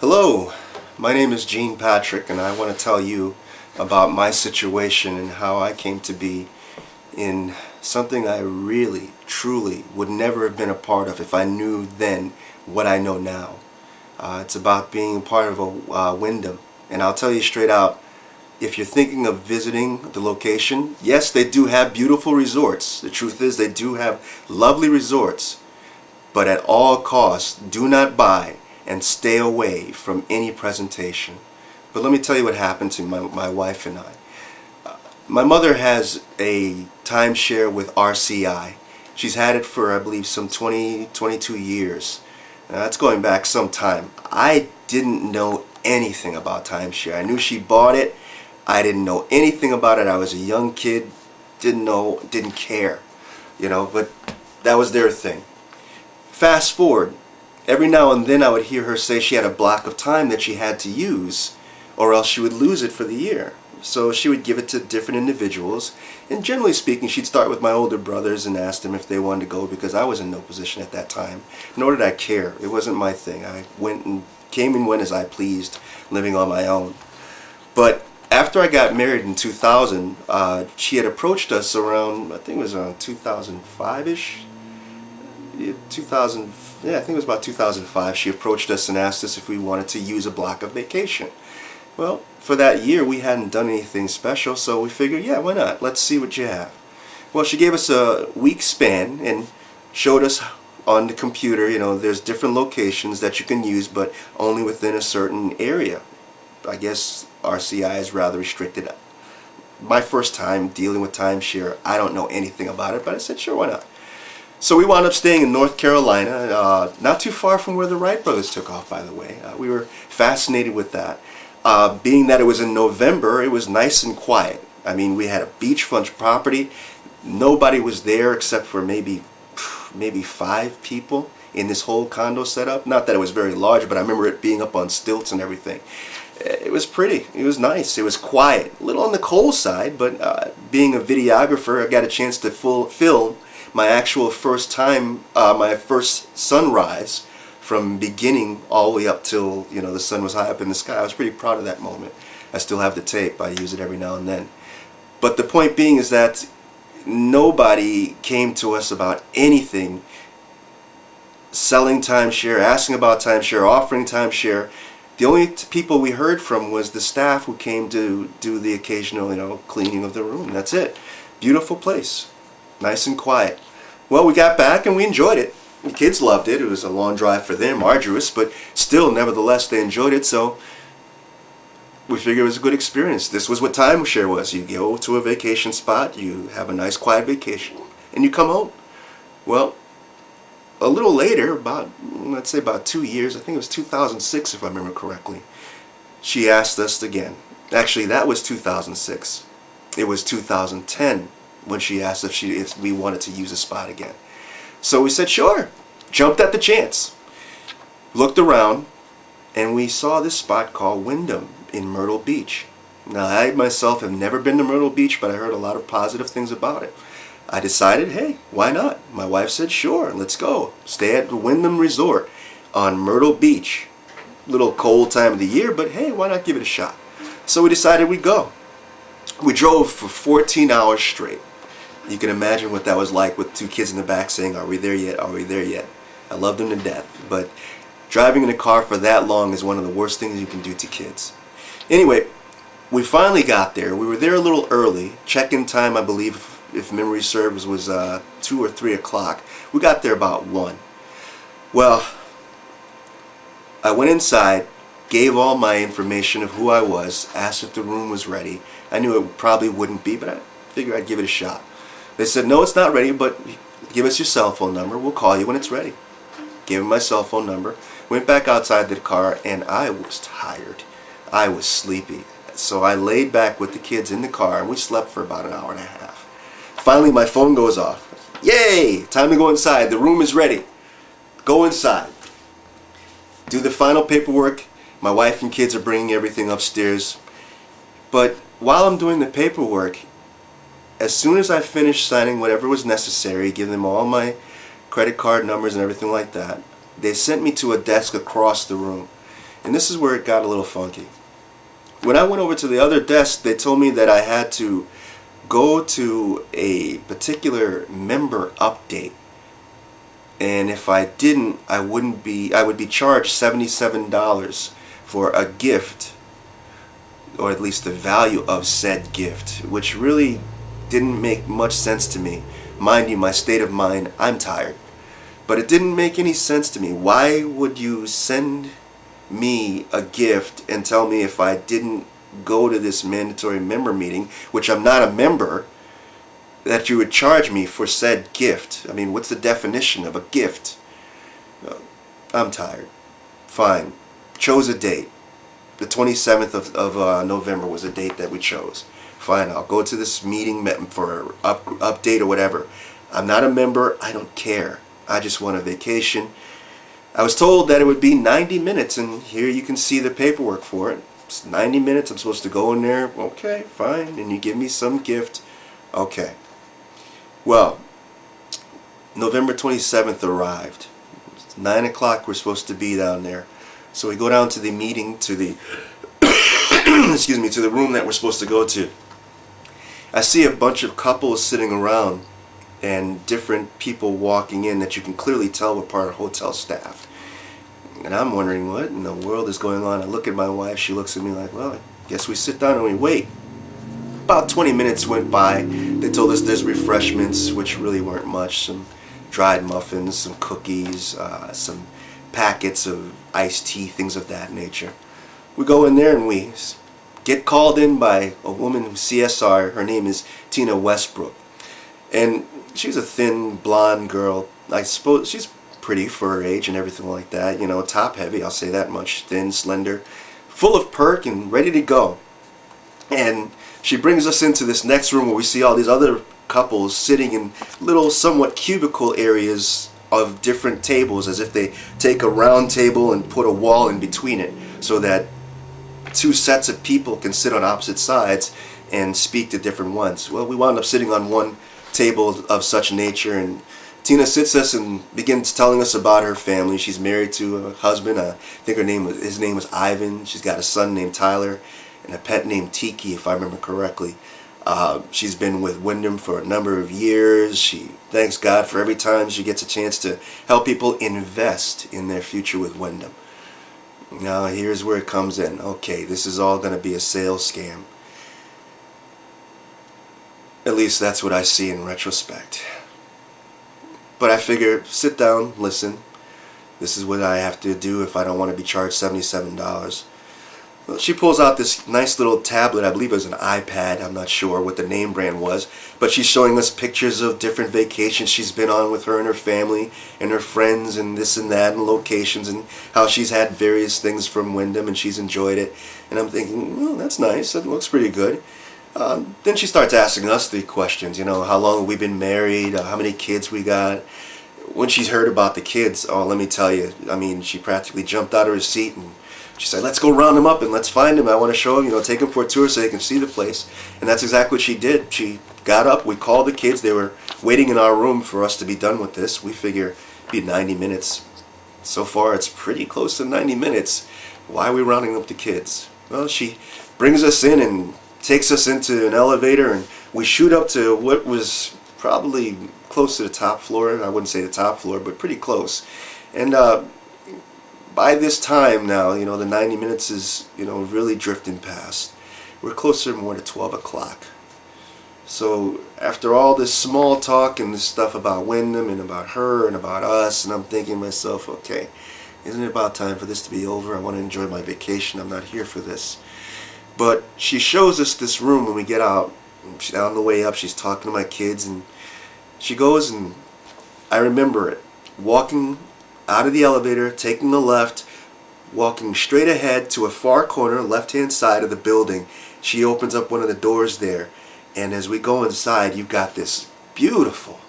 Hello, my name is Gene Patrick, and I want to tell you about my situation and how I came to be in something I really, truly would never have been a part of if I knew then what I know now. It's about being a part of a Wyndham, and I'll tell you straight out, if you're thinking of visiting the location, yes, they do have beautiful resorts. The truth is they do have lovely resorts, but at all costs, do not buy and stay away from any presentation. But let me tell you what happened to my wife and I. My mother has a timeshare with RCI. She's had it for, I believe, some 22 years. That's going back some time. I didn't know anything about timeshare. I knew she bought it. I didn't know anything about it. I was a young kid, didn't care, but that was their thing. Fast forward, every now and then I would hear her say she had a block of time that she had to use, or else she would lose it for the year. So she would give it to different individuals, and generally speaking, she'd start with my older brothers and ask them if they wanted to go, because I was in no position at that time, nor did I care. It wasn't my thing. I came and went as I pleased, living on my own. But after I got married in 2000, she had approached us around, I think it was around 2005-ish. I think it was about 2005. She approached us and asked us if we wanted to use a block of vacation. Well, for that year we hadn't done anything special, so we figured, yeah, why not? Let's see what you have. Well, she gave us a week span and showed us on the computer, there's different locations that you can use, but only within a certain area. I guess RCI is rather restricted. My first time dealing with timeshare, I don't know anything about it, but I said, sure, why not? So we wound up staying in North Carolina, not too far from where the Wright brothers took off, by the way. We were fascinated with that. Being that it was in November, it was nice and quiet. I mean, we had a beachfront property. Nobody was there except for maybe 5 people in this whole condo setup. Not that it was very large, but I remember it being up on stilts and everything. It was pretty. It was nice. It was quiet. A little on the cold side, but being a videographer, I got a chance to film my actual first time, my first sunrise, from beginning all the way up till the sun was high up in the sky. I was pretty proud of that moment. I still have the tape. I use it every now and then. But the point being is that nobody came to us about anything selling timeshare, asking about timeshare, offering timeshare. The only people we heard from was the staff who came to do the occasional cleaning of the room. That's it. Beautiful place. Nice and quiet. Well, we got back and we enjoyed it. The kids loved it. It was a long drive for them, arduous, but still, nevertheless, they enjoyed it. So we figured it was a good experience. This was what timeshare was. You go to a vacation spot, you have a nice quiet vacation, and you come home. Well, a little later, let's say about 2 years, I think it was 2006 if I remember correctly, she asked us again. Actually, that was 2006. It was 2010 when she asked if we wanted to use a spot again. So we said sure, jumped at the chance, looked around, and we saw this spot called Wyndham in Myrtle Beach. Now, I myself have never been to Myrtle Beach, but I heard a lot of positive things about it. I decided, hey, why not? My wife said, sure, let's go. Stay at the Wyndham Resort on Myrtle Beach. Little cold time of the year, but hey, why not give it a shot? So we decided we'd go. We drove for 14 hours straight. You can imagine what that was like with 2 kids in the back saying, are we there yet? Are we there yet? I loved them to death, but driving in a car for that long is one of the worst things you can do to kids. Anyway, we finally got there. We were there a little early. Check-in time, I believe, if memory serves, was 2 or 3 o'clock. We got there about 1. Well, I went inside, gave all my information of who I was, asked if the room was ready. I knew it probably wouldn't be, but I figured I'd give it a shot. They said, no, it's not ready, but give us your cell phone number. We'll call you when it's ready. Gave them my cell phone number. Went back outside the car, and I was tired. I was sleepy. So I laid back with the kids in the car, and we slept for about an hour and a half. Finally, my phone goes off. Yay! Time to go inside. The room is ready. Go inside. Do the final paperwork. My wife and kids are bringing everything upstairs. But while I'm doing the paperwork, as soon as I finished signing whatever was necessary, giving them all my credit card numbers and everything like that, they sent me to a desk across the room. And this is where it got a little funky. When I went over to the other desk, they told me that I had to go to a particular member update, and if I didn't, I would be charged $77 for a gift, or at least the value of said gift, which really didn't make much sense to me. Mind you, my state of mind, I'm tired. But it didn't make any sense to me. Why would you send me a gift and tell me if I didn't go to this mandatory member meeting, which I'm not a member, that you would charge me for said gift? I mean, what's the definition of a gift? I'm tired. Fine. Chose a date. The 27th of November was a date that we chose. Fine, I'll go to this meeting for update or whatever. I'm not a member. I don't care. I just want a vacation. I was told that it would be 90 minutes, and here you can see the paperwork for it. It's 90 minutes. I'm supposed to go in there. Okay, fine. And you give me some gift. Okay. Well, November 27th arrived. It's 9 o'clock. We're supposed to be down there. So we go down to the meeting, to the excuse me, to the room that we're supposed to go to. I see a bunch of couples sitting around and different people walking in that you can clearly tell were part of hotel staff. And I'm wondering, what in the world is going on? I look at my wife. She looks at me like, well, I guess we sit down and we wait. About 20 minutes went by. They told us there's refreshments, which really weren't much. Some dried muffins, some cookies, some packets of iced tea, things of that nature. We go in there and we get called in by a woman, CSR. Her name is Tina Westbrook. And she's a thin, blonde girl. I suppose she's pretty for her age and everything like that. You know, top heavy, I'll say that much. Thin, slender, full of perk and ready to go. And she brings us into this next room where we see all these other couples sitting in little, somewhat cubicle areas of different tables, as if they take a round table and put a wall in between it so that two sets of people can sit on opposite sides and speak to different ones. Well, we wound up sitting on one table of such nature, and Tina sits us and begins telling us about her family. She's married to a husband. I think his name was Ivan. She's got a son named Tyler and a pet named Tiki, if I remember correctly. She's been with Wyndham for a number of years. She thanks God for every time she gets a chance to help people invest in their future with Wyndham. Now here's where it comes in. Okay, this is all going to be a sales scam. At least that's what I see in retrospect. But I figure, sit down, listen. This is what I have to do if I don't want to be charged $77. Well, she pulls out this nice little tablet. I believe it was an iPad. I'm not sure what the name brand was. But she's showing us pictures of different vacations she's been on with her and her family and her friends and this and that and locations, and how she's had various things from Wyndham and she's enjoyed it. And I'm thinking, well, that's nice. That looks pretty good. Then she starts asking us the questions. You know, how long have we been married? How many kids we got? When she's heard about the kids, oh, let me tell you, I mean, she practically jumped out of her seat and she said, let's go round them up and let's find them. I want to show them, you know, take them for a tour so they can see the place. And that's exactly what she did. She got up, we called the kids. They were waiting in our room for us to be done with this. We figure it'd be 90 minutes. So far, it's pretty close to 90 minutes. Why are we rounding up the kids? Well, she brings us in and takes us into an elevator, and we shoot up to what was probably close to the top floor. I wouldn't say the top floor, but pretty close. And by this time now, you know, the 90 minutes is, you know, really drifting past. We're closer more to 12 o'clock. So after all this small talk and this stuff about Wyndham and about her and about us, and I'm thinking to myself, okay, isn't it about time for this to be over? I want to enjoy my vacation. I'm not here for this. But she shows us this room when we get out. She's on the way up. She's talking to my kids, and she goes, and I remember it, walking out of the elevator, taking the left, walking straight ahead to a far corner, left-hand side of the building. She opens up one of the doors there, and as we go inside, you've got this beautiful,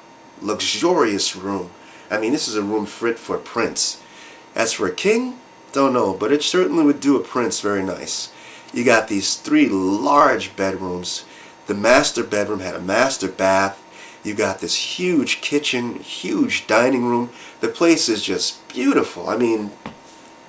luxurious room. I mean, this is a room fit for a prince. As for a king, don't know, but it certainly would do a prince very nice. You got these 3 large bedrooms. The master bedroom had a master bath. You got this huge kitchen, huge dining room. The place is just beautiful. I mean,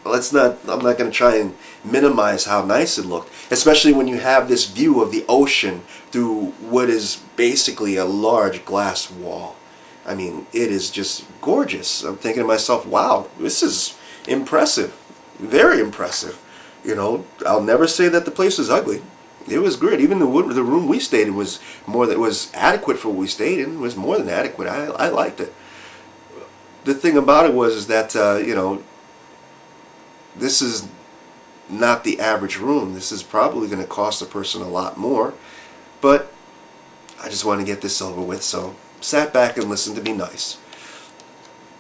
I'm not going to try and minimize how nice it looked, especially when you have this view of the ocean through what is basically a large glass wall. I mean, it is just gorgeous. I'm thinking to myself, wow, this is impressive, very impressive. You know, I'll never say that the place was ugly. It was great. Even the room we stayed in was was adequate for what we stayed in. It was more than adequate. I liked it. The thing about it was that you know, this is not the average room. This is probably going to cost a person a lot more. But I just want to get this over with, so sat back and listened to be nice.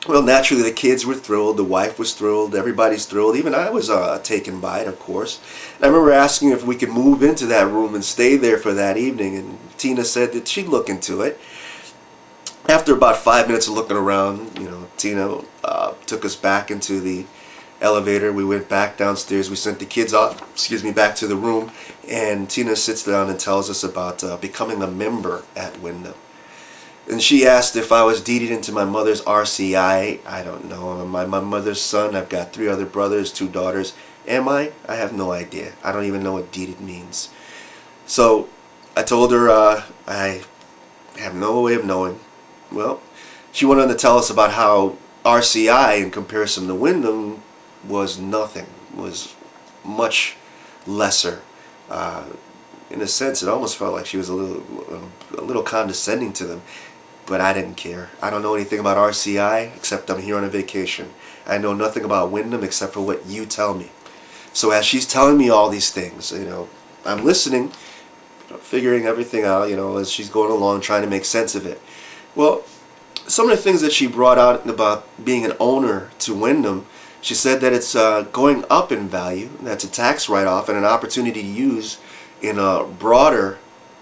Well, naturally, the kids were thrilled, the wife was thrilled, everybody's thrilled. Even I was taken by it, of course. And I remember asking if we could move into that room and stay there for that evening, and Tina said that she'd look into it. After about 5 minutes of looking around, you know, Tina took us back into the elevator. We went back downstairs. We sent the kids off, back to the room, and Tina sits down and tells us about becoming a member at Wyndham. And she asked if I was deeded into my mother's RCI. I don't know. I'm my mother's son. I've got 3 other brothers, 2 daughters. Am I? I have no idea. I don't even know what deeded means. So I told her I have no way of knowing. Well, she went on to tell us about how RCI in comparison to Wyndham was nothing, was much lesser. In a sense, it almost felt like she was a little condescending to them. But I didn't care. I don't know anything about RCI except I'm here on a vacation. I know nothing about Wyndham except for what you tell me. So as she's telling me all these things, you know, I'm listening, figuring everything out, you know, as she's going along, trying to make sense of it. Well, some of the things that she brought out about being an owner to Wyndham, she said that it's going up in value. That's a tax write-off and an opportunity to use in a broader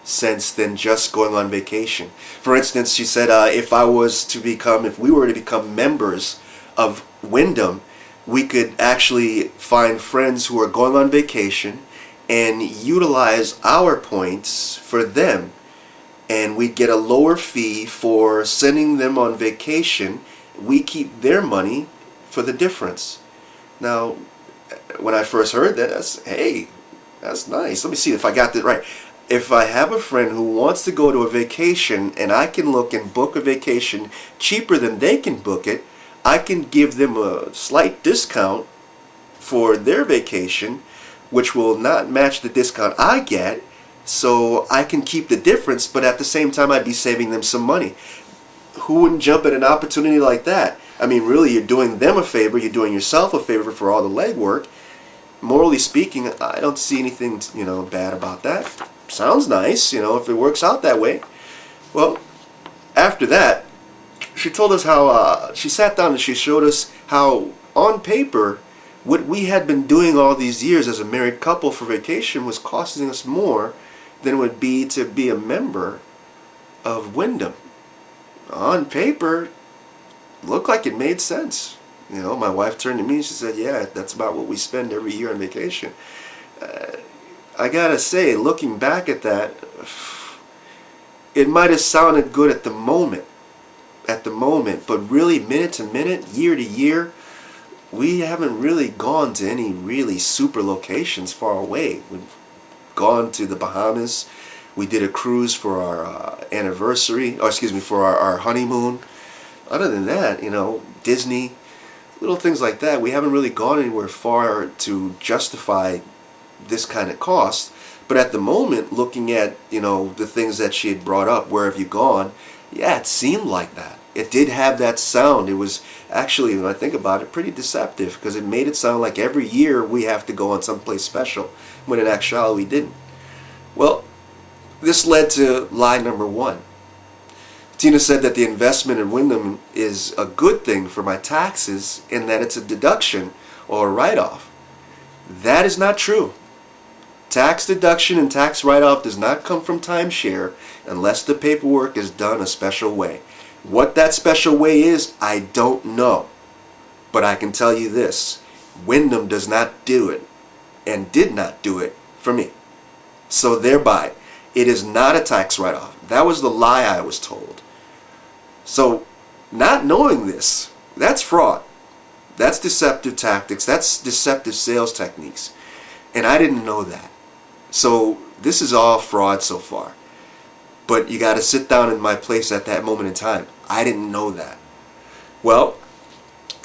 sense than just going on vacation. For instance, she said if we were to become members of Wyndham, we could actually find friends who are going on vacation and utilize our points for them, and we'd get a lower fee for sending them on vacation. We keep their money for the difference. Now, when I first heard that, that's nice. Let me see if I got that right. If I have a friend who wants to go to a vacation and I can look and book a vacation cheaper than they can book it, I can give them a slight discount for their vacation, which will not match the discount I get, so I can keep the difference, but at the same time I'd be saving them some money. Who wouldn't jump at an opportunity like that? I mean, really, you're doing them a favor, you're doing yourself a favor for all the legwork. Morally speaking, I don't see anything, you know, bad about that. Sounds nice, you know, if it works out that way. Well, after that, she told us how, she sat down and she showed us how, on paper, what we had been doing all these years as a married couple for vacation was costing us more than it would be to be a member of Wyndham. On paper, looked like it made sense. You know, my wife turned to me and she said, yeah, that's about what we spend every year on vacation. I gotta say, looking back at that, it might have sounded good at the moment, but really minute to minute, year to year, we haven't really gone to any really super locations far away. We've gone to the Bahamas. We did a cruise for our for our honeymoon. Other than that, you know, Disney, little things like that. We haven't really gone anywhere far to justify this kind of cost. But at the moment, looking at, you know, the things that she had brought up, where have you gone? Yeah, it seemed like that. It did have that sound. It was actually, when I think about it, pretty deceptive, because it made it sound like every year we have to go on someplace special, when in actuality we didn't. Well, this led to lie number 1. Tina said that the investment in Wyndham is a good thing for my taxes and that it's a deduction or a write-off. That is not true. Tax deduction and tax write-off does not come from timeshare unless the paperwork is done a special way. What that special way is, I don't know. But I can tell you this, Wyndham does not do it and did not do it for me. So thereby, it is not a tax write-off. That was the lie I was told. So, not knowing this, that's fraud. That's deceptive tactics. That's deceptive sales techniques. And I didn't know that. So this is all fraud so far. But you got to sit down in my place at that moment in time. I didn't know that. Well,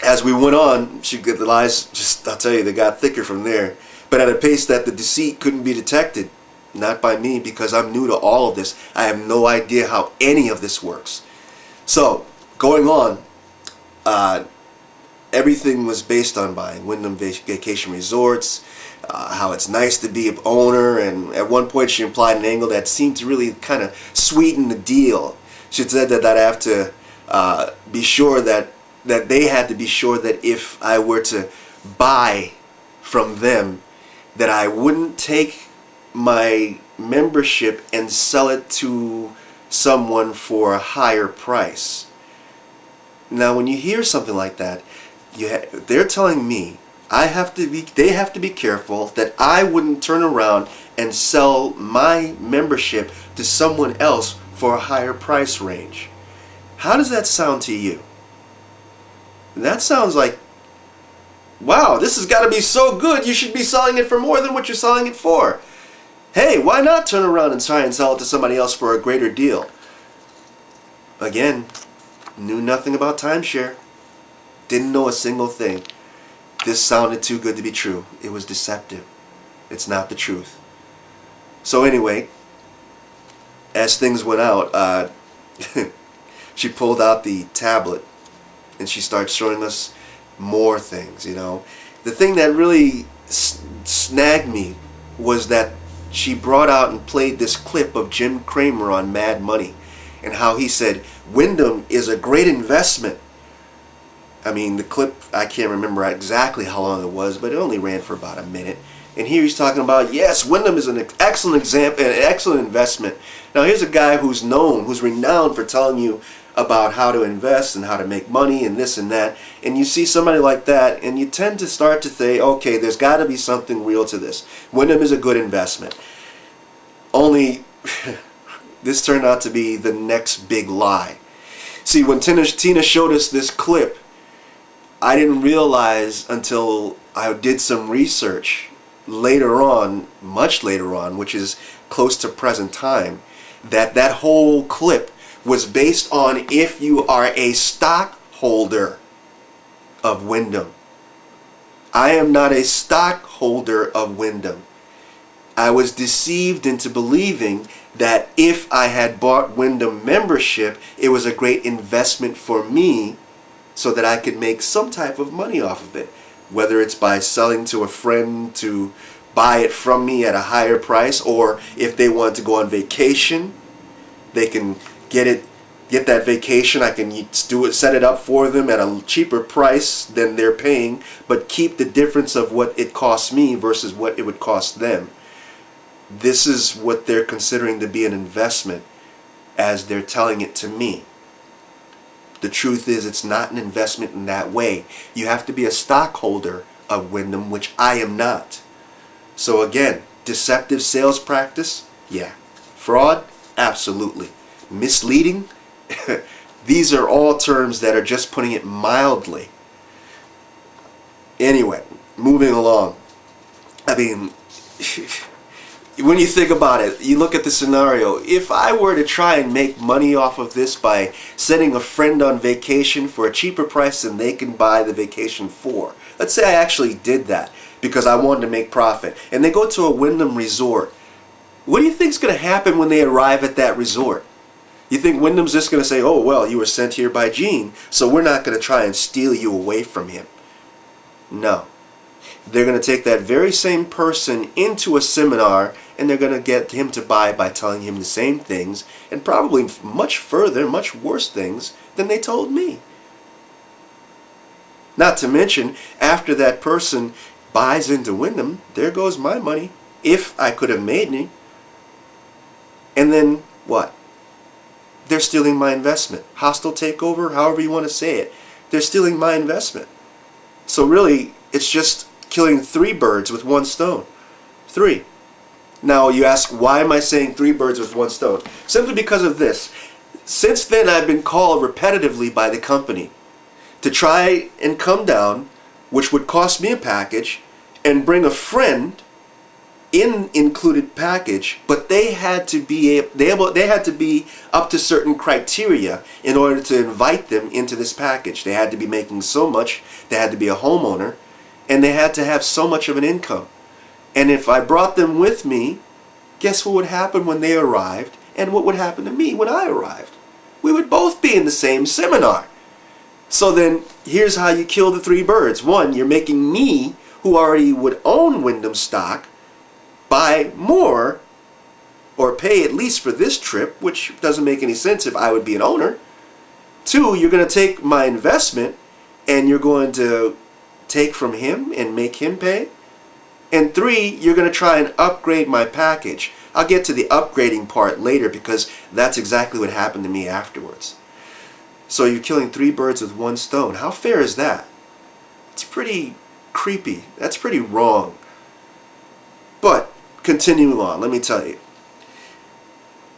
as we went on, the lies, I'll tell you, they got thicker from there. But at a pace that the deceit couldn't be detected. Not by me, because I'm new to all of this. I have no idea how any of this works. So, going on, everything was based on buying Wyndham Vacation Resorts, how it's nice to be an owner, and at one point she implied an angle that seemed to really kind of sweeten the deal. She said that I'd have to be sure that they had to be sure that if I were to buy from them, that I wouldn't take my membership and sell it to someone for a higher price. Now, when you hear something like that, they're telling me they have to be careful that I wouldn't turn around and sell my membership to someone else for a higher price range. How does that sound to you? That sounds like, wow, this has got to be so good, you should be selling it for more than what you're selling it for. Hey, why not turn around and try and sell it to somebody else for a greater deal? Again, knew nothing about timeshare. Didn't know a single thing. This sounded too good to be true. It was deceptive. It's not the truth. So anyway, as things went out, she pulled out the tablet and she started showing us more things, you know. The thing that really snagged me was that she brought out and played this clip of Jim Cramer on Mad Money and how he said Wyndham is a great investment. I mean, the clip, I can't remember exactly how long it was, but it only ran for about a minute. And here he's talking about, yes, Wyndham is an excellent example, an excellent investment. Now here's a guy who's renowned for telling you about how to invest and how to make money and this and that. And you see somebody like that and you tend to start to say, okay, there's got to be something real to this. Wyndham is a good investment. Only this turned out to be the next big lie. See, when Tina showed us this clip, I didn't realize until I did some research later on, much later on, which is close to present time, that whole clip was based on if you are a stockholder of Wyndham. I am not a stockholder of Wyndham. I was deceived into believing that if I had bought Wyndham membership, it was a great investment for me so that I could make some type of money off of it. Whether it's by selling to a friend to buy it from me at a higher price, or if they want to go on vacation, they can get that vacation. I can set it up for them at a cheaper price than they're paying, but keep the difference of what it costs me versus what it would cost them. This is what they're considering to be an investment as they're telling it to me. The truth is, it's not an investment in that way. You have to be a stockholder of Wyndham, which I am not. So again, deceptive sales practice? Yeah. Fraud? Absolutely. Misleading? These are all terms that are just putting it mildly. Anyway, moving along. I mean, when you think about it, you look at the scenario. If I were to try and make money off of this by sending a friend on vacation for a cheaper price than they can buy the vacation for, let's say I actually did that because I wanted to make profit, and they go to a Wyndham resort, what do you think is going to happen when they arrive at that resort? You think Wyndham's just going to say, oh, well, you were sent here by Gene, so we're not going to try and steal you away from him? No. They're going to take that very same person into a seminar and they're going to get him to buy by telling him the same things, and probably much further, much worse things than they told me. Not to mention, after that person buys into Wyndham, there goes my money, if I could have made any. And then what? They're stealing my investment. Hostile takeover, however you want to say it. They're stealing my investment. So really, it's just killing 3 birds with 1 stone. 3. Now you ask, why am I saying 3 birds with 1 stone? Simply because of this. Since then, I've been called repetitively by the company to try and come down which would cost me a package, and bring a friend in included package, but they had to be up to certain criteria in order to invite them into this package. They had to be making so much, they had to be a homeowner, and they had to have so much of an income. And if I brought them with me, guess what would happen when they arrived and what would happen to me when I arrived? We would both be in the same seminar. So then here's how you kill the three birds. One, you're making me, who already would own Wyndham stock, buy more or pay at least for this trip, which doesn't make any sense if I would be an owner. Two, you're going to take my investment and you're going to take from him and make him pay. And three, you're going to try and upgrade my package. I'll get to the upgrading part later because that's exactly what happened to me afterwards. So you're killing three birds with one stone. How fair is that? It's pretty creepy. That's pretty wrong. But continuing on, let me tell you.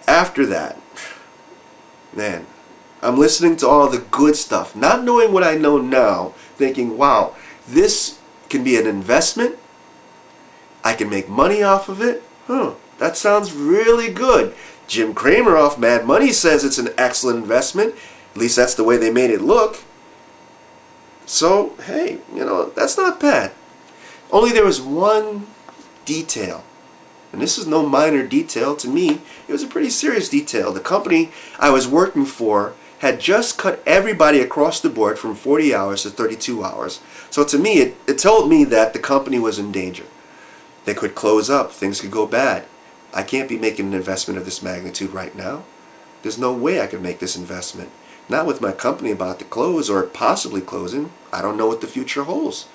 After that, man, I'm listening to all the good stuff, not knowing what I know now, thinking, wow, this can be an investment. I can make money off of it. That sounds really good. Jim Cramer off Mad Money says it's an excellent investment. At least that's the way they made it look. So, hey, that's not bad. Only there was one detail. And this is no minor detail to me. It was a pretty serious detail. The company I was working for had just cut everybody across the board from 40 hours to 32 hours. So to me, it told me that the company was in danger. They could close up. Things could go bad. I can't be making an investment of this magnitude right now. There's no way I could make this investment. Not with my company about to close or possibly closing. I don't know what the future holds.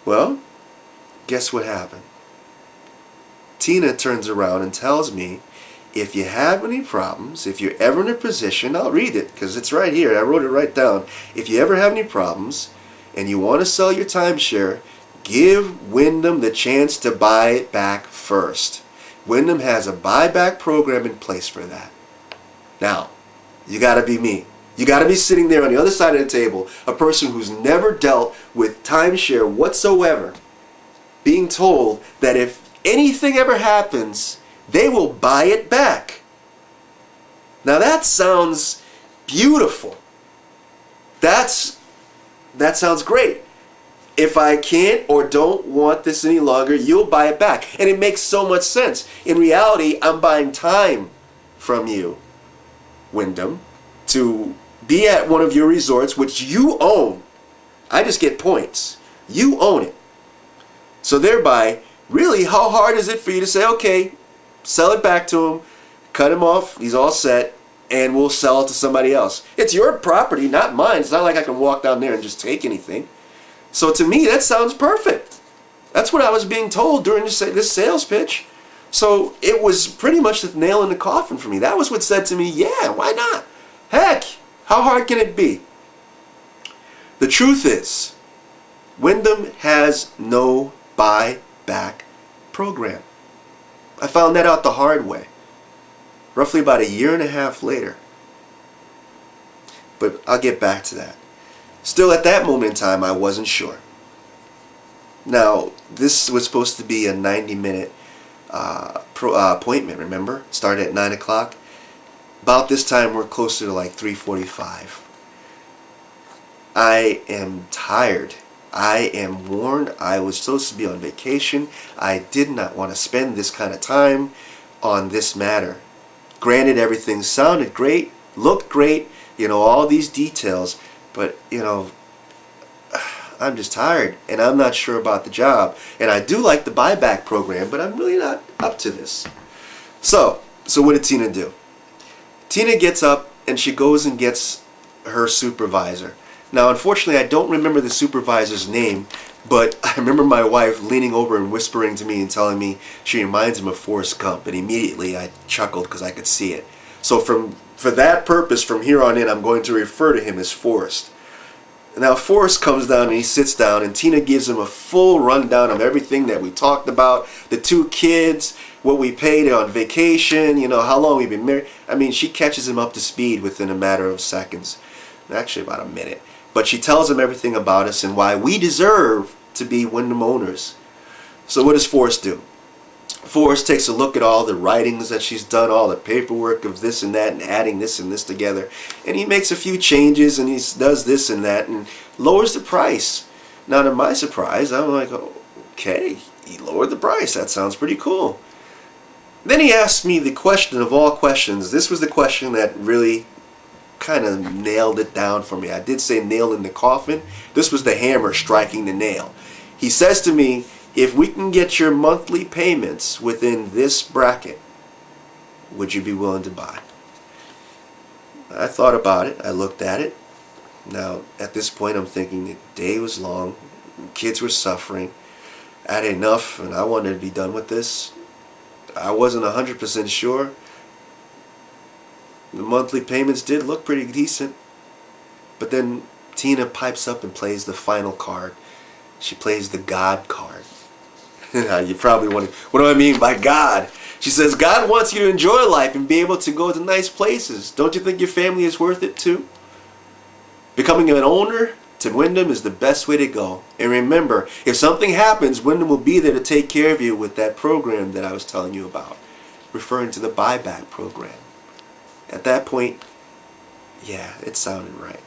Well, guess what happened? Tina turns around and tells me, if you have any problems, if you're ever in a position, I'll read it because it's right here. I wrote it right down. If you ever have any problems and you want to sell your timeshare, give Wyndham the chance to buy it back first. Wyndham has a buyback program in place for that. Now, you got to be me. You got to be sitting there on the other side of the table, a person who's never dealt with timeshare whatsoever, being told that if anything ever happens, they will buy it back. Now that sounds beautiful. That sounds great. If I can't or don't want this any longer, you'll buy it back. And it makes so much sense. In reality, I'm buying time from you, Wyndham, to be at one of your resorts, which you own. I just get points. You own it. So thereby, really, how hard is it for you to say, okay, sell it back to him, cut him off, he's all set, and we'll sell it to somebody else. It's your property, not mine. It's not like I can walk down there and just take anything. So to me, that sounds perfect. That's what I was being told during this sales pitch. So it was pretty much the nail in the coffin for me. That was what said to me, yeah, why not? Heck, how hard can it be? The truth is, Wyndham has no buyback program. I found that out the hard way, roughly about a year and a half later. But I'll get back to that. Still, at that moment in time, I wasn't sure. Now, this was supposed to be a 90-minute appointment, remember? Started at 9 o'clock. About this time, we're closer to like 3:45. I am tired. I am worn. I was supposed to be on vacation. I did not want to spend this kind of time on this matter. Granted, everything sounded great, looked great, all these details, but, I'm just tired, and I'm not sure about the job. And I do like the buyback program, but I'm really not up to this. So what did Tina do? Tina gets up, and she goes and gets her supervisor. Now, unfortunately, I don't remember the supervisor's name, but I remember my wife leaning over and whispering to me and telling me she reminds him of Forrest Gump, and immediately I chuckled because I could see it. So for that purpose, from here on in, I'm going to refer to him as Forrest. Now, Forrest comes down and he sits down, and Tina gives him a full rundown of everything that we talked about, the two kids, what we paid on vacation, how long we've been married. I mean, she catches him up to speed within a matter of seconds. Actually, about a minute. But she tells him everything about us and why we deserve to be Wyndham owners. So what does Forrest do? Forrest takes a look at all the writings that she's done, all the paperwork of this and that, and adding this and this together. And he makes a few changes, and he does this and that, and lowers the price. Now, to my surprise, I'm like, okay, he lowered the price. That sounds pretty cool. Then he asked me the question of all questions. This was the question that really kind of nailed it down for me. I did say nail in the coffin. This was the hammer striking the nail. He says to me, if we can get your monthly payments within this bracket, would you be willing to buy? I thought about it. I looked at it. Now, at this point, I'm thinking the day was long. Kids were suffering. I had enough, and I wanted to be done with this. I wasn't 100% sure. The monthly payments did look pretty decent. But then Tina pipes up and plays the final card. She plays the God card. Now, you probably wonder, what do I mean by God? She says, God wants you to enjoy life and be able to go to nice places. Don't you think your family is worth it too? Becoming an owner to Wyndham is the best way to go. And remember, if something happens, Wyndham will be there to take care of you with that program that I was telling you about, referring to the buyback program. At that point, yeah, it sounded right.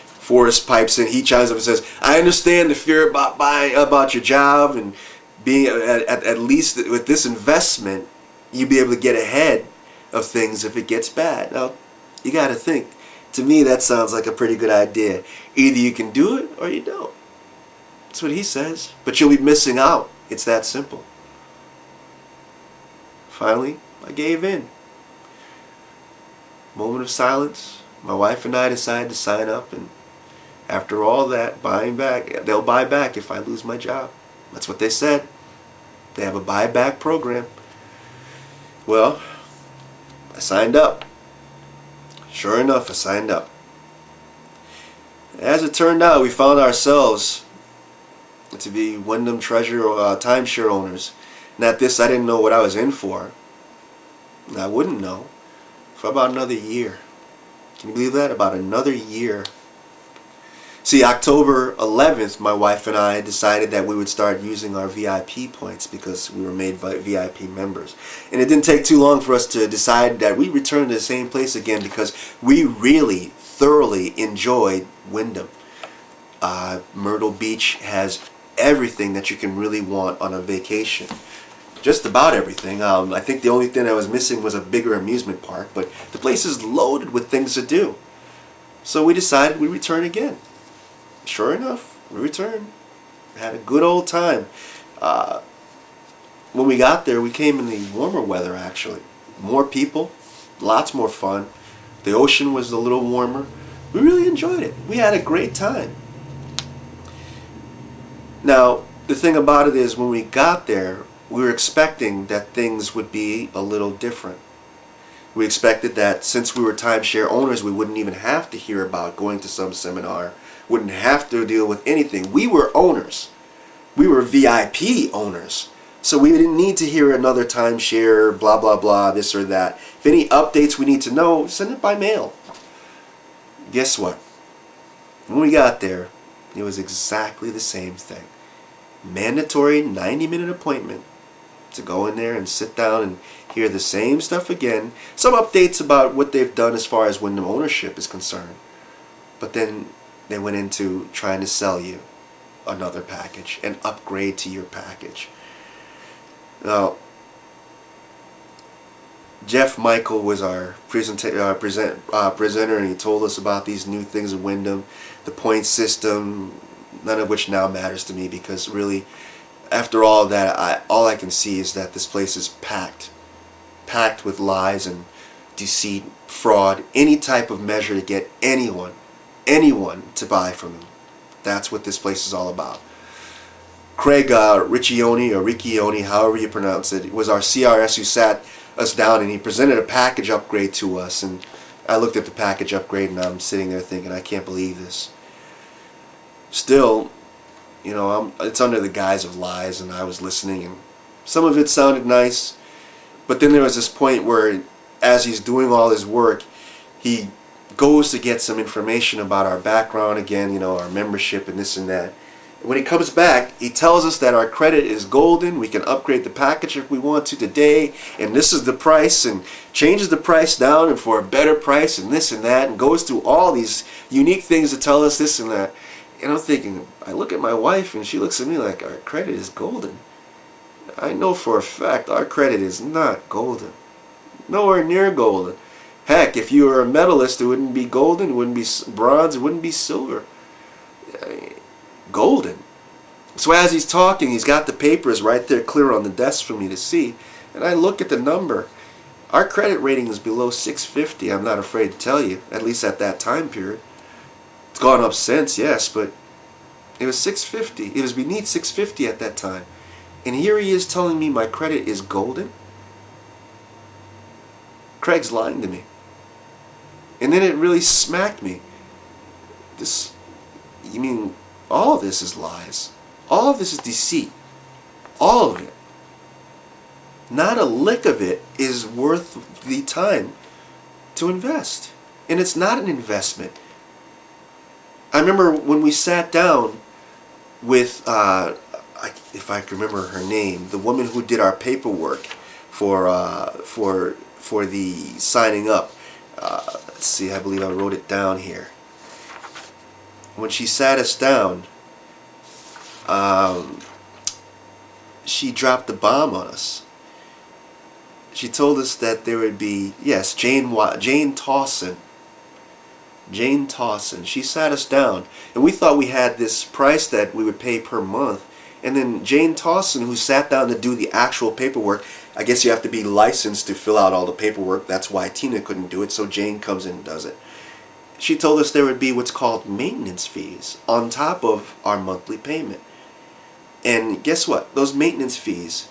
Forrest pipes in. He chimes up and says, I understand the fear about your job and being at least with this investment, you'll be able to get ahead of things if it gets bad. Now, you got to think. To me, that sounds like a pretty good idea. Either you can do it or you don't. That's what he says. But you'll be missing out. It's that simple. Finally, I gave in. Moment of silence. My wife and I decided to sign up, and after all that, buying back, they'll buy back if I lose my job. That's what they said. They have a buyback program. Well, I signed up. Sure enough, I signed up. As it turned out, we found ourselves to be Wyndham timeshare owners. And at this, I didn't know what I was in for. And I wouldn't know for about another year. Can you believe that? About another year. See, October 11th, my wife and I decided that we would start using our VIP points because we were made VIP members. And it didn't take too long for us to decide that we returned to the same place again because we really thoroughly enjoyed Wyndham. Myrtle Beach has everything that you can really want on a vacation. Just about everything. I think the only thing I was missing was a bigger amusement park, but the place is loaded with things to do. So we decided we'd return again. Sure enough, we returned. Had a good old time. When we got there, we came in the warmer weather, actually. More people, lots more fun. The ocean was a little warmer. We really enjoyed it. We had a great time. Now, the thing about it is, when we got there, we were expecting that things would be a little different. We expected that since we were timeshare owners, we wouldn't even have to hear about going to some seminar. Wouldn't have to deal with anything. We were owners. We were VIP owners. So we didn't need to hear another timeshare, blah, blah, blah, this or that. If any updates we need to know, send it by mail. Guess what? When we got there, it was exactly the same thing. Mandatory 90-minute appointment to go in there and sit down and hear the same stuff again. Some updates about what they've done as far as Wyndham ownership is concerned. But then they went into trying to sell you another package, an upgrade to your package. Now, Jeff Michael was our presenter, and he told us about these new things in Wyndham, the point system, none of which now matters to me because really, after all that, all I can see is that this place is packed with lies and deceit, fraud, any type of measure to get anyone to buy from them. That's what this place is all about. Craig Riccioni, however you pronounce it, was our CRS who sat us down and he presented a package upgrade to us. And I looked at the package upgrade and I'm sitting there thinking, I can't believe this. Still, it's under the guise of lies, and I was listening, and some of it sounded nice, but then there was this point where, as he's doing all his work, he goes to get some information about our background again, you know, our membership and this and that. When he comes back, he tells us that our credit is golden. We can upgrade the package if we want to today, and this is the price, and changes the price down and for a better price and this and that, and goes through all these unique things to tell us this and that. And I'm thinking, I look at my wife and she looks at me like, our credit is golden. I know for a fact our credit is not golden. Nowhere near golden. Heck, if you were a medalist, it wouldn't be golden, it wouldn't be bronze, it wouldn't be silver. Golden. So as he's talking, he's got the papers right there clear on the desk for me to see, and I look at the number. Our credit rating is below 650, I'm not afraid to tell you, at least at that time period. It's gone up since, yes, but it was 650. It was beneath 650 at that time. And here he is telling me my credit is golden? Craig's lying to me. And then it really smacked me. You mean all of this is lies? All of this is deceit. All of it. Not a lick of it is worth the time to invest. And it's not an investment. I remember when we sat down with, if I can remember her name, the woman who did our paperwork for the signing up. Let's see, I believe I wrote it down here. When she sat us down, she dropped the bomb on us. She told us that there would be, yes, Jane Tawson. Jane Tawson. She sat us down, and we thought we had this price that we would pay per month. And then Jane Tawson, who sat down to do the actual paperwork, I guess you have to be licensed to fill out all the paperwork. That's why Tina couldn't do it, so Jane comes in and does it. She told us there would be what's called maintenance fees on top of our monthly payment. And guess what? Those maintenance fees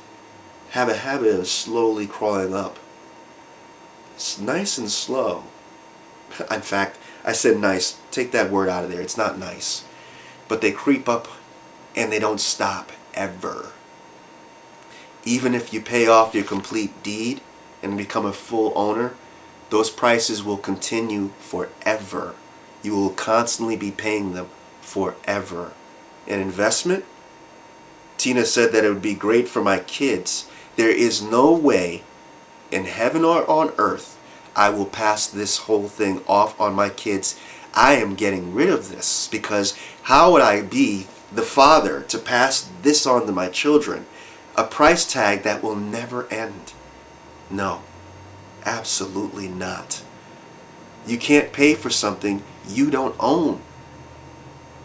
have a habit of slowly crawling up. It's nice and slow. In fact, I said nice. Take that word out of there. It's not nice. But they creep up and they don't stop ever. Even if you pay off your complete deed and become a full owner, those prices will continue forever. You will constantly be paying them forever. An investment? Tina said that it would be great for my kids. There is no way in heaven or on earth I will pass this whole thing off on my kids. I am getting rid of this, because how would I be the father to pass this on to my children? A price tag that will never end. No, absolutely not. You can't pay for something you don't own.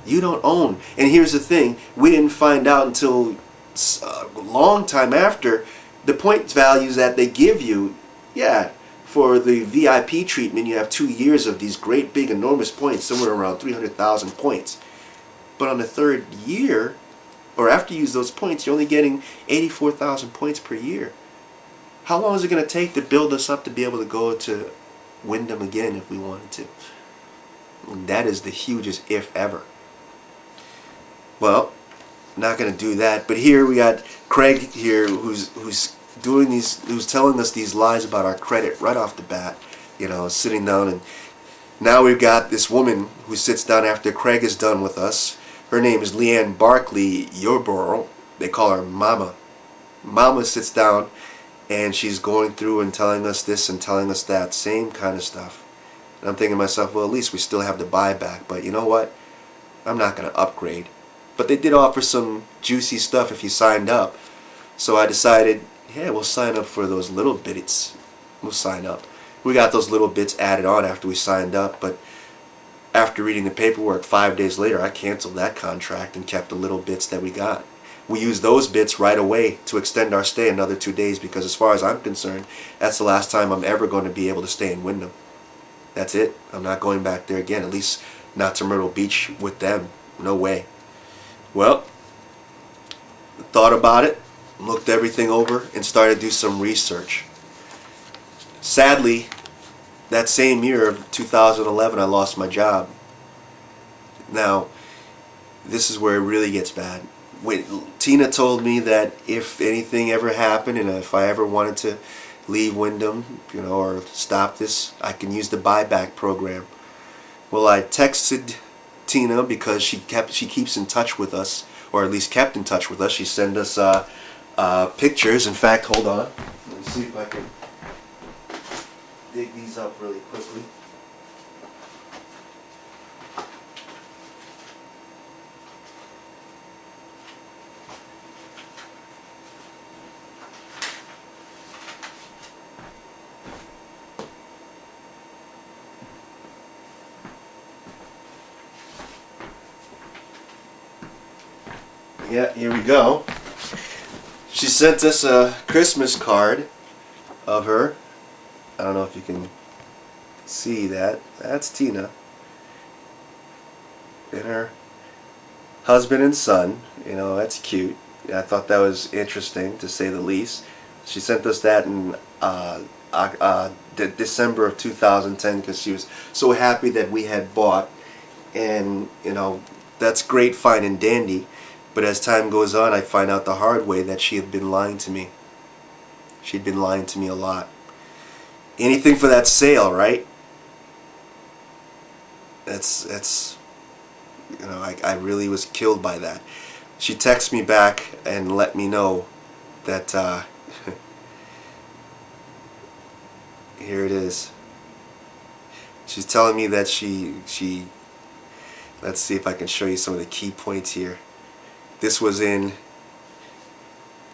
You don't own. And here's the thing, we didn't find out until a long time after the point values that they give you. Yeah, for the VIP treatment you have 2 years of these great big enormous points, somewhere around 300,000 points. But on the third year, or after you use those points, you're only getting 84,000 points per year. How long is it going to take to build us up to be able to go to Wyndham again if we wanted to? And that is the hugest if ever. Well, not going to do that. But here we got Craig here, who's telling us these lies about our credit right off the bat. You know, sitting down, and now we've got this woman who sits down after Craig is done with us. Her name is Leanne Barkley Yarborough. They call her Mama. Mama sits down, and she's going through and telling us this and telling us that, same kind of stuff. And I'm thinking to myself, well, at least we still have the buyback. But you know what? I'm not going to upgrade. But they did offer some juicy stuff if you signed up. So I decided, yeah, we'll sign up for those little bits. We'll sign up. We got those little bits added on after we signed up, but after reading the paperwork 5 days later, I canceled that contract and kept the little bits that we got. We used those bits right away to extend our stay another 2 days, because as far as I'm concerned, that's the last time I'm ever going to be able to stay in Wyndham. That's it. I'm not going back there again, at least not to Myrtle Beach with them. No way. Well, thought about it, looked everything over, and started to do some research. Sadly, that same year of 2011, I lost my job. Now, this is where it really gets bad. Tina told me that if anything ever happened, and if I ever wanted to leave Wyndham, or stop this, I can use the buyback program. Well, I texted Tina because she keeps in touch with us, or at least kept in touch with us. She sent us pictures. In fact, hold on. Let me see if I can dig these up really quickly. Yeah, here we go. She sent us a Christmas card of her. I don't know if you can see that. That's Tina and her husband and son. You know, that's cute. I thought that was interesting, to say the least. She sent us that in December of 2010 because she was so happy that we had bought. And, you know, that's great, fine and dandy. But as time goes on, I find out the hard way that she had been lying to me. She'd been lying to me a lot. Anything for that sale, right? That's you know, I really was killed by that. She texted me back and let me know that here it is. She's telling me that she let's see if I can show you some of the key points here. This was in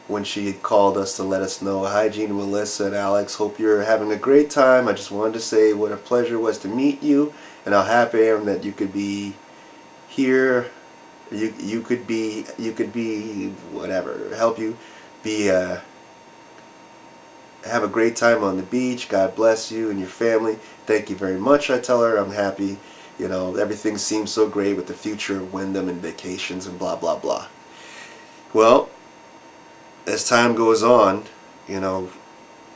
when she had called us to let us know, "Hi Gene, Melissa, and Alex. Hope you're having a great time. I just wanted to say what a pleasure it was to meet you, and how happy I am that you could be here. You could be whatever. Help you be have a great time on the beach. God bless you and your family. Thank you very much." I tell her I'm happy. You know, everything seems so great with the future of Wyndham and vacations and blah blah blah. Well, as time goes on, you know,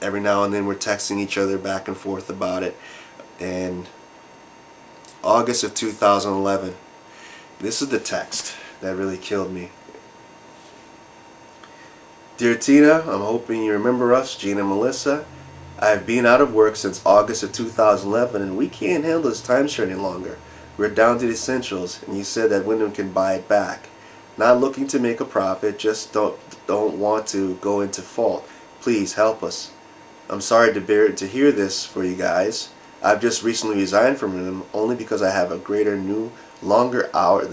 every now and then we're texting each other back and forth about it. And August of 2011, this is the text that really killed me. "Dear Tina, I'm hoping you remember us, Gene and Melissa. I've been out of work since August of 2011 and we can't handle this timeshare any longer. We're down to the essentials and you said that Wyndham can buy it back. Not looking to make a profit, just don't want to go into fault. Please help us. I'm sorry to hear this for you guys. I've just recently resigned from them only because I have a longer hours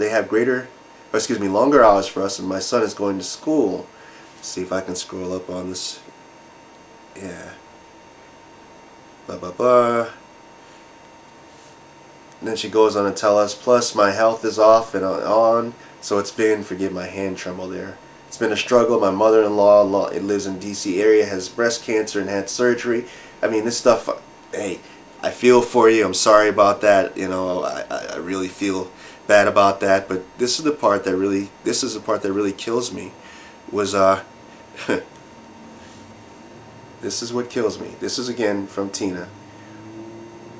for us, and my son is going to school." Let's see if I can scroll up on this. Yeah. Blah blah blah. And then she goes on to tell us, "Plus my health is off and on, so it's been," forgive my hand tremble there, "it's been a struggle. My mother-in-law lives in DC area, has breast cancer and had surgery." I mean, this stuff, hey, I feel for you. I'm sorry about that. You know, I really feel bad about that. But this is the part that really kills me. Was this is what kills me. This is again from Tina.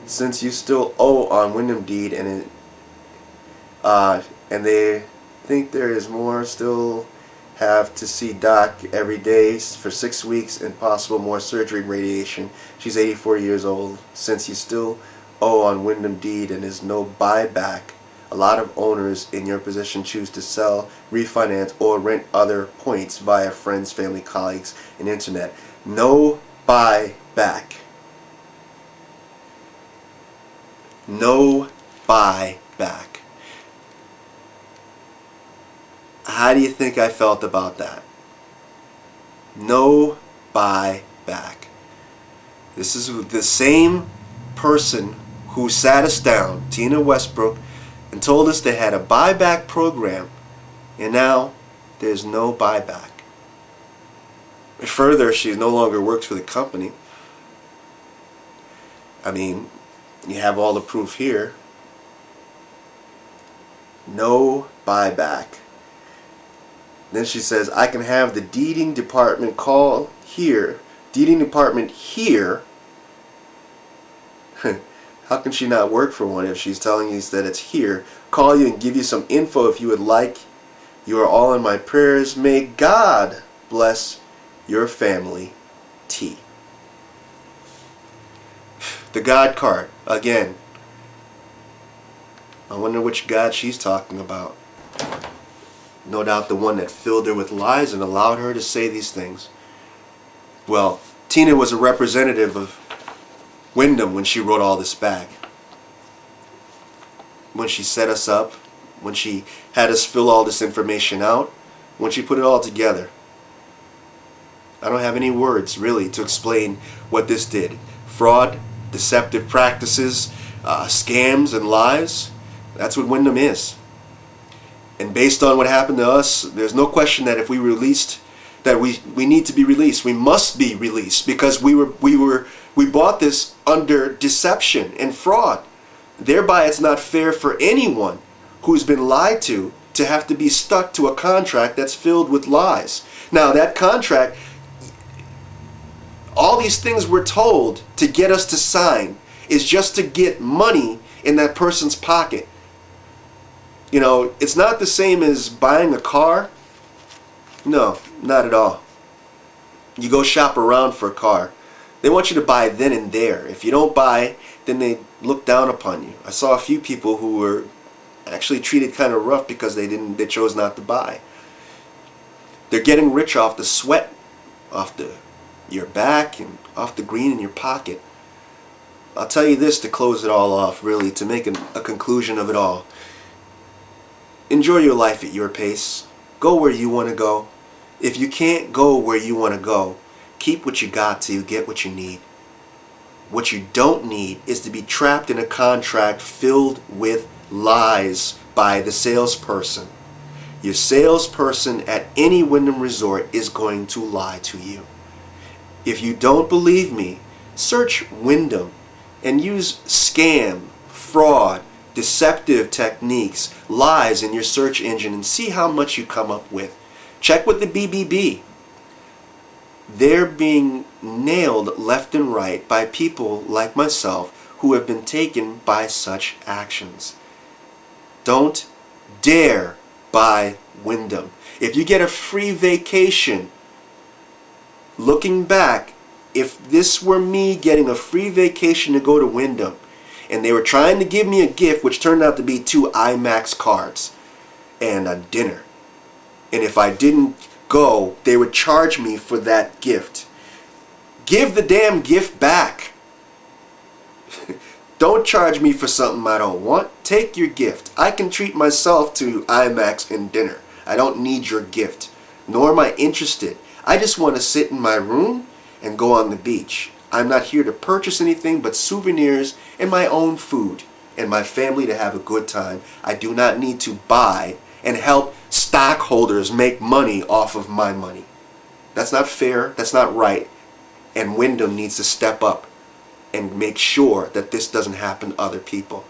"Since you still owe on Wyndham deed and they think there is more, still have to see Doc every day for 6 weeks and possible more surgery and radiation. She's 84 years old. Since you still owe on Wyndham deed and is no buyback, a lot of owners in your position choose to sell, refinance, or rent other points via friends, family, colleagues, and internet. No buyback. No buyback." How do you think I felt about that? No buyback. This is the same person who sat us down, Tina Westbrook, and told us they had a buyback program, and now there's no buyback. Further, she no longer works for the company. I mean, you have all the proof here. No buyback. Then she says, "I can have the deeding department call here." Deeding department here? How can she not work for one if she's telling you that it's here? "Call you and give you some info if you would like. You are all in my prayers. May God bless your family. T." The God card, again. I wonder which God she's talking about. No doubt the one that filled her with lies and allowed her to say these things. Well, Tina was a representative of Wyndham when she wrote all this back. When she set us up, when she had us fill all this information out, when she put it all together. I don't have any words really to explain what this did. Fraud, deceptive practices, scams and lies. That's what Wyndham is. And based on what happened to us, there's no question that if we released, that we need to be released. We must be released because we bought this under deception and fraud. Thereby, it's not fair for anyone who's been lied to have to be stuck to a contract that's filled with lies. Now, that contract, all these things we're told to get us to sign is just to get money in that person's pocket. You know, it's not the same as buying a car. No, not at all. You go shop around for a car. They want you to buy then and there. If you don't buy, then they look down upon you. I saw a few people who were actually treated kind of rough because they chose not to buy. They're getting rich off the sweat, off your back, and off the green in your pocket. I'll tell you this to close it all off, really, to make a conclusion of it all. Enjoy your life at your pace. Go where you want to go. If you can't go where you want to go, keep what you got till you get what you need. What you don't need is to be trapped in a contract filled with lies by the salesperson. Your salesperson at any Wyndham resort is going to lie to you. If you don't believe me, search Wyndham and use scam, fraud, deceptive techniques, lies in your search engine and see how much you come up with. Check with the BBB. They're being nailed left and right by people like myself who have been taken by such actions. Don't dare buy Wyndham. If you get a free vacation, looking back, if this were me getting a free vacation to go to Wyndham, and they were trying to give me a gift which turned out to be 2 IMAX cards and a dinner, and if I didn't go, they would charge me for that gift. Give the damn gift back. Don't charge me for something I don't want. Take your gift. I can treat myself to IMAX and dinner. I don't need your gift, nor am I interested. I just want to sit in my room and go on the beach. I'm not here to purchase anything but souvenirs and my own food and my family to have a good time. I do not need to buy and help stockholders make money off of my money. That's not fair. That's not right. And Wyndham needs to step up and make sure that this doesn't happen to other people.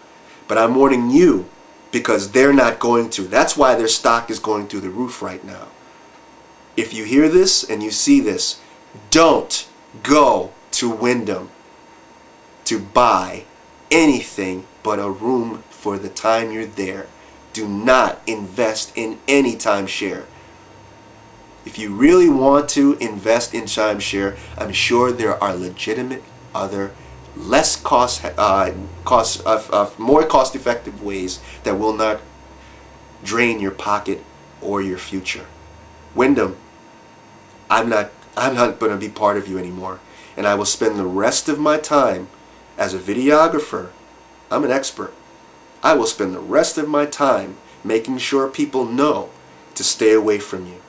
But I'm warning you because they're not going to. That's why their stock is going through the roof right now. If you hear this and you see this, don't go to Wyndham to buy anything but a room for the time you're there. Do not invest in any timeshare. If you really want to invest in timeshare, I'm sure there are legitimate other more cost-effective ways that will not drain your pocket or your future. Wyndham, I'm not going to be part of you anymore, and I will spend the rest of my time as a videographer. I'm an expert. I will spend the rest of my time making sure people know to stay away from you.